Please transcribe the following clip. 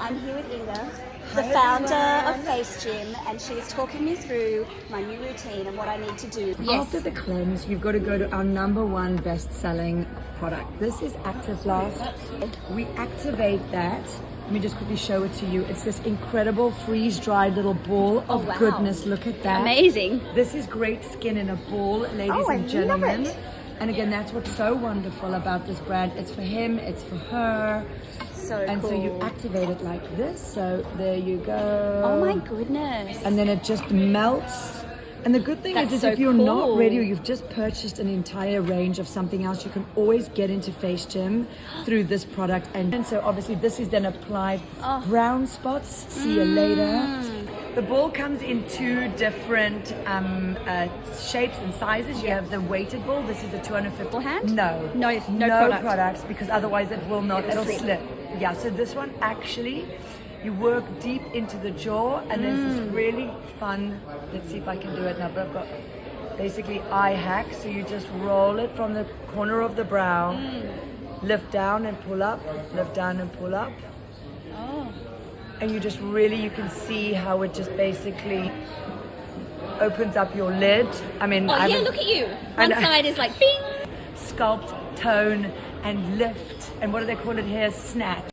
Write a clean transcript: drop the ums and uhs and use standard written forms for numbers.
I'm here with Inge, the founder of Face Gym, and she's talking me through my new routine and what I need to do. After the cleanse, you've got to go to our #1 best-selling product. This is Active Blast. We activate that. Let me just quickly show it to you. It's this incredible freeze-dried little ball of goodness. Look at that. Amazing. This is great skin in a ball, ladies and gentlemen. And again, that's what's so wonderful about this brand. It's for him, it's for her. So and cool. so you activate it like this. So there you go. Oh my goodness. And then it just melts. And the good thing is so if you're cool. not ready or you've just purchased an entire range of something else, you can always get into Face Gym through this product. And so obviously this is then applied brown spots. See you later. The ball comes in 2 different shapes and sizes. You have the weighted ball. This is the 250. Hand? No product. products, because otherwise it will not. It'll slip. Yeah. So this one actually, you work deep into the jaw, and there's this really fun. Let's see if I can do it now. But I've got basically eye hack. So you just roll it from the corner of the brow, lift down and pull up, lift down and pull up. And you just really, you can see how it just basically opens up your lid. I mean, look at you. One side is like bing. Sculpt, tone, and lift. And what do they call it here? Snatch.